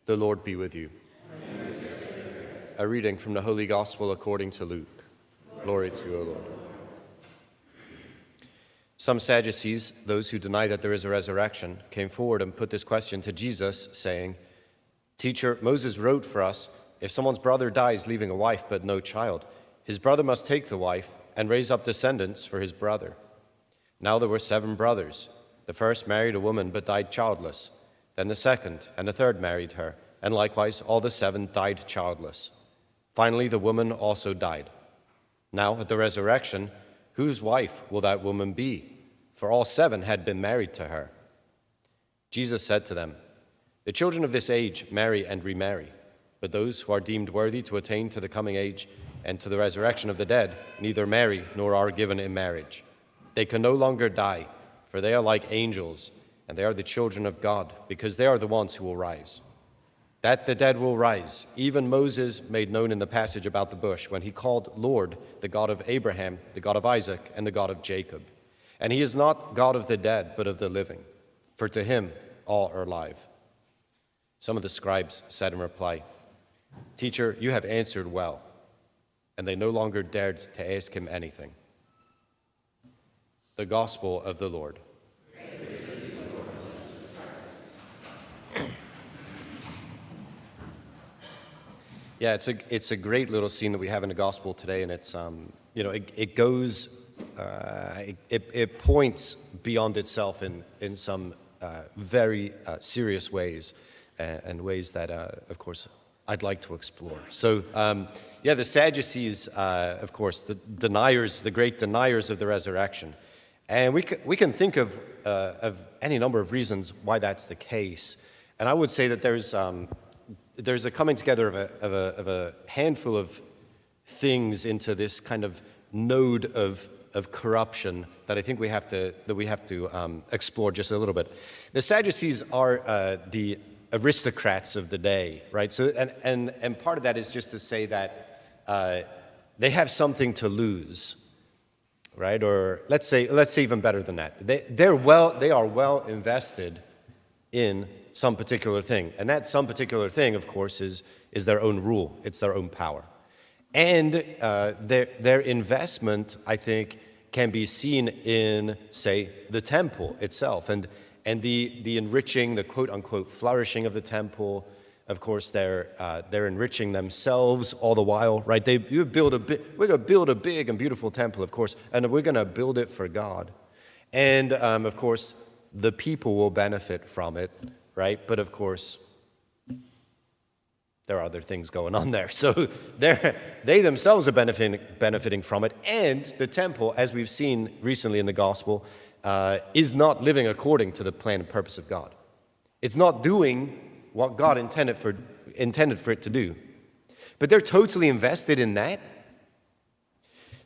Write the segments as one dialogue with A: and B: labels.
A: The Lord be with you. A reading from the Holy Gospel according to Luke. Glory to you, O Lord. Some Sadducees, those who deny that there is a resurrection, came forward and put this question to Jesus, saying, "Teacher, Moses wrote for us, if someone's brother dies leaving a wife but no child, his brother must take the wife and raise up descendants for his brother. Now there were 7 brothers. The first married a woman but died childless. Then the second and the third married her, and likewise all the 7 died childless. Finally the woman also died. Now at the resurrection, whose wife will that woman be? For all 7 had been married to her." Jesus said to them, "The children of this age marry and remarry, but those who are deemed worthy to attain to the coming age and to the resurrection of the dead neither marry nor are given in marriage. They can no longer die, for they are like angels, and they are the children of God, because they are the ones who will rise. That the dead will rise, even Moses made known in the passage about the bush, when he called Lord the God of Abraham, the God of Isaac, and the God of Jacob. And he is not God of the dead, but of the living, for to him all are alive." Some of the scribes said in reply, "Teacher, you have answered well." And they no longer dared to ask him anything. The Gospel of the Lord. Yeah, it's a great little scene that we have in the Gospel today, and it's it points beyond itself in some very serious ways, and ways that of course I'd like to explore. So the Sadducees, of course, the great deniers of the resurrection, and we can think of any number of reasons why that's the case, and I would say that there's a coming together of a handful of things into this kind of node of corruption that I think we have to explore just a little bit. The Sadducees are the aristocrats of the day, right? So and part of that is just to say that they have something to lose, right? Or let's say even better than that. They are well invested in some particular thing. And that some particular thing, of course, is their own rule. It's their own power. And their investment, I think, can be seen in, say, the temple itself and the enriching, the quote-unquote flourishing of the temple. Of course, they're enriching themselves all the while, right? We're going to build a big and beautiful temple, of course, and we're going to build it for God. And, of course, the people will benefit from it, right? But of course, there are other things going on there. So they themselves are benefiting from it. And the temple, as we've seen recently in the gospel, is not living according to the plan and purpose of God. It's not doing what God intended for it to do. But they're totally invested in that.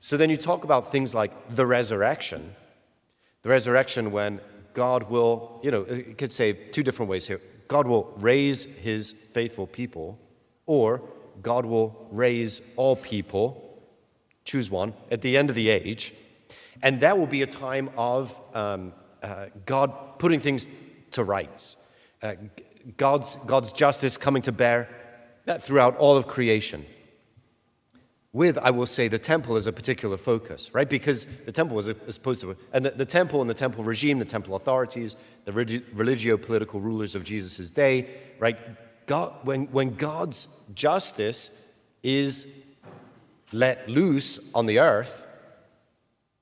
A: So then you talk about things like the resurrection. The resurrection when God will, you could say 2 different ways here. God will raise his faithful people, or God will raise all people, choose one, at the end of the age. And that will be a time of God putting things to rights. God's justice coming to bear throughout all of creation. With, I will say, the temple as a particular focus, right? Because the temple was supposed to, and the temple and the temple regime, the temple authorities, the religio-political rulers of Jesus' day, right? When God's justice is let loose on the earth,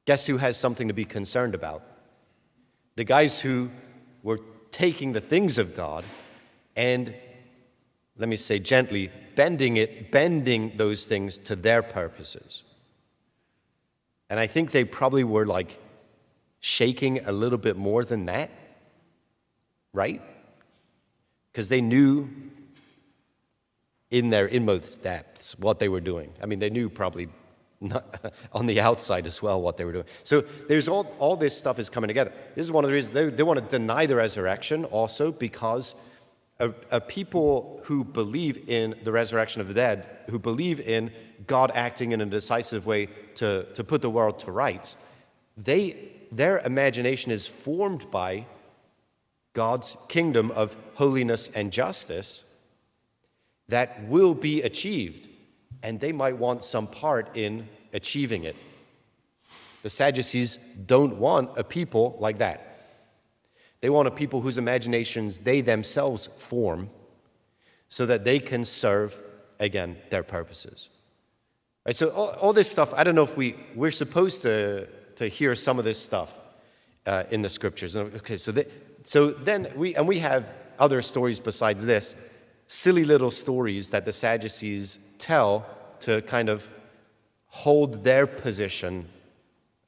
A: guess who has something to be concerned about? The guys who were taking the things of God and, let me say gently, bending those things to their purposes. And I think they probably were like shaking a little bit more than that, right? Because they knew in their inmost depths what they were doing. I mean, they knew probably not on the outside as well what they were doing. So there's all this stuff is coming together. This is one of the reasons they want to deny the resurrection also, because a people who believe in the resurrection of the dead, who believe in God acting in a decisive way to put the world to rights, their imagination is formed by God's kingdom of holiness and justice, that will be achieved, and they might want some part in achieving it. The Sadducees don't want a people like that. They want a people whose imaginations they themselves form so that they can serve, again, their purposes. Right, so all this stuff, I don't know if we're supposed to hear some of this stuff in the scriptures. Okay, so then we have other stories besides this, silly little stories that the Sadducees tell to kind of hold their position,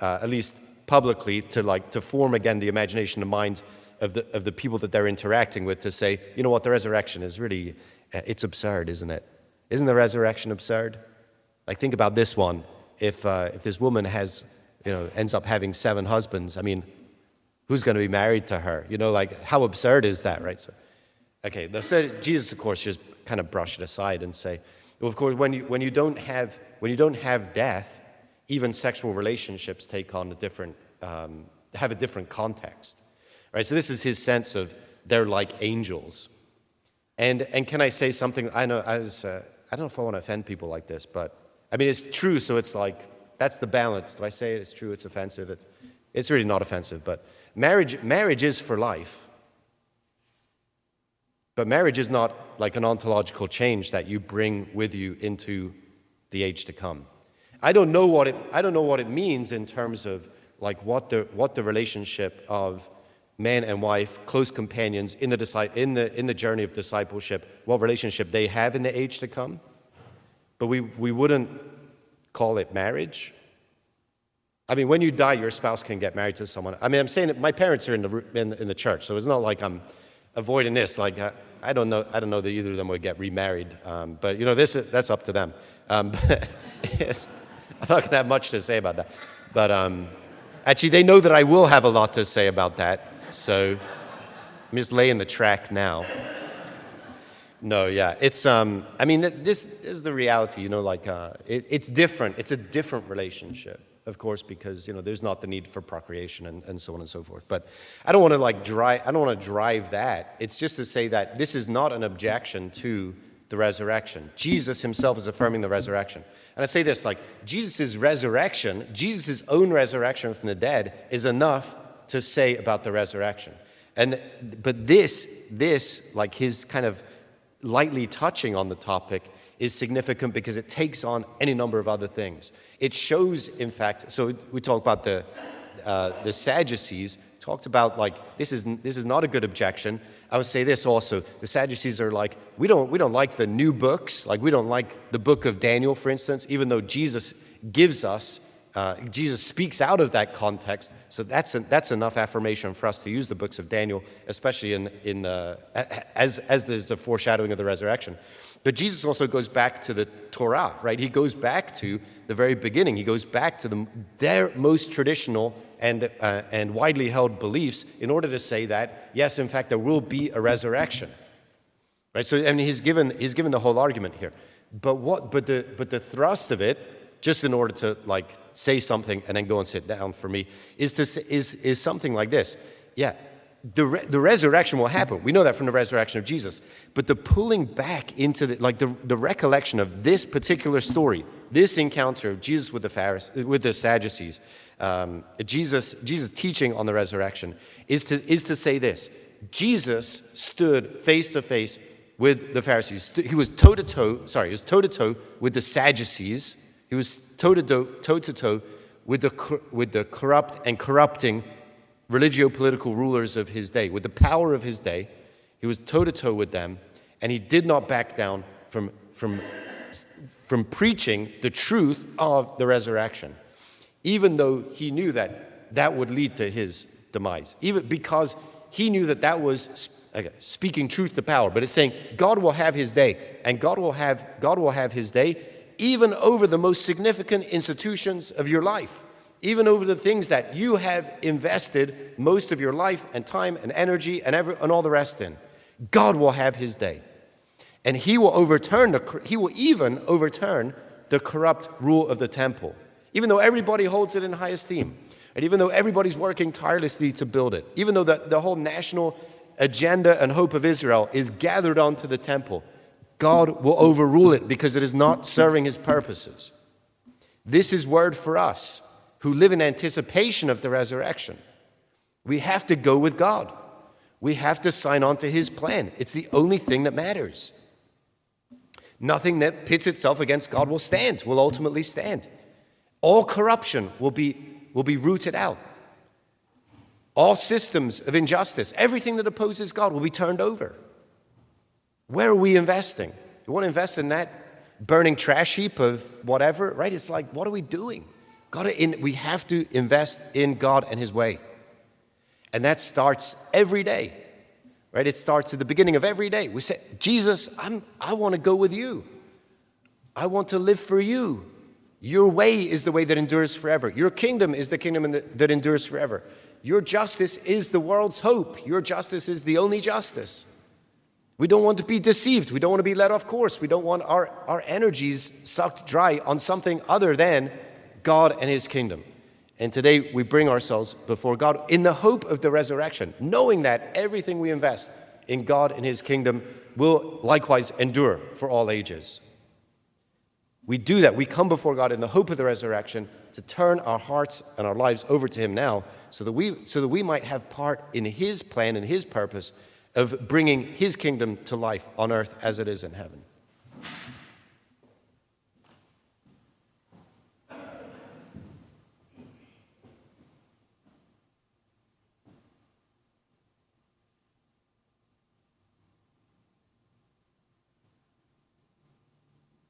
A: at least publicly, to form again the imagination and minds of the people that they're interacting with, to say, you know what, the resurrection is really, it's absurd, isn't it? Isn't the resurrection absurd? Like, think about this one. If this woman ends up having 7 husbands, I mean, who's going to be married to her? Like, how absurd is that, right? So, okay, so Jesus, of course, just kind of brush it aside and say, well, of course, when you don't have death, even sexual relationships take on have a different context, right? So this is his sense of they're like angels. And can I say something? I know I don't know if I want to offend people like this, but I mean, it's true, so it's like, that's the balance. Do I say it's true, it's offensive? It's really not offensive, but marriage is for life. But marriage is not like an ontological change that you bring with you into the age to come. I don't know what it means in terms of like what the relationship of man and wife, close companions in the journey of discipleship, what relationship they have in the age to come. But we wouldn't call it marriage. I mean, when you die, your spouse can get married to someone. I mean, I'm saying that my parents are in the church, so it's not like I'm avoiding this. Like, I don't know that either of them would get remarried. But that's up to them. But yes, I'm not going to have much to say about that. But actually, they know that I will have a lot to say about that. So I'm just laying the track now. No, yeah, it's I mean, this is the reality. It's different. It's a different relationship, of course, because there's not the need for procreation and so on and so forth. But I don't want to drive that. It's just to say that this is not an objection to the resurrection. Jesus himself is affirming the resurrection. And I say this, like, Jesus' own resurrection from the dead is enough to say about the resurrection. But this, like his kind of lightly touching on the topic, is significant because it takes on any number of other things. It shows, in fact, so we talk about the Sadducees, talked about like this is not a good objection. I would say this also: the Sadducees are like, we don't like the new books, like we don't like the book of Daniel, for instance, even though Jesus speaks out of that context. So that's enough affirmation for us to use the books of Daniel, especially as there's a foreshadowing of the resurrection. But Jesus also goes back to the Torah, right? He goes back to the very beginning. He goes back to their most traditional and widely held beliefs in order to say that, yes, in fact, there will be a resurrection, right? So I mean, he's given the whole argument here. But the thrust of it, just in order to like say something and then go and sit down for me, is something like this. Yeah, the resurrection will happen. We know that from the resurrection of Jesus. But the pulling back into the recollection of this particular story, this encounter of Jesus with the Sadducees, Jesus teaching on the resurrection, is to say this: Jesus stood face to face with the Pharisees. He was toe to toe with the Sadducees. He was toe to toe with the corrupt and corrupting religio-political rulers of his day, with the power of his day. He was toe to toe with them, and he did not back down from preaching the truth of the resurrection, even though he knew that would lead to his demise, even because he knew that was speaking truth to power. But it's saying God will have his day, and God will have his day even over the most significant institutions of your life, even over the things that you have invested most of your life and time and energy and all the rest in. God will have his day. And he will even overturn the corrupt rule of the temple, even though everybody holds it in high esteem, and even though everybody's working tirelessly to build it, even though the whole national agenda and hope of Israel is gathered onto the temple. God will overrule it because it is not serving his purposes. This is word for us who live in anticipation of the resurrection. We have to go with God. We have to sign on to his plan. It's the only thing that matters. Nothing that pits itself against God will ultimately stand. All corruption will be rooted out. All systems of injustice, everything that opposes God will be turned over. Where are we investing? You want to invest in that burning trash heap of whatever, right? It's like, what are we doing? We have to invest in God and his way. And that starts every day, right? It starts at the beginning of every day. We say, Jesus, I want to go with you. I want to live for you. Your way is the way that endures forever. Your kingdom is the kingdom that endures forever. Your justice is the world's hope. Your justice is the only justice. We don't want to be deceived. We don't want to be led off course. We don't want our energies sucked dry on something other than God and his kingdom. And today we bring ourselves before God in the hope of the resurrection, knowing that everything we invest in God and his kingdom will likewise endure for all ages. We do that. We come before God in the hope of the resurrection to turn our hearts and our lives over to him now so that we might have part in his plan and his purpose of bringing his kingdom to life on earth as it is in heaven.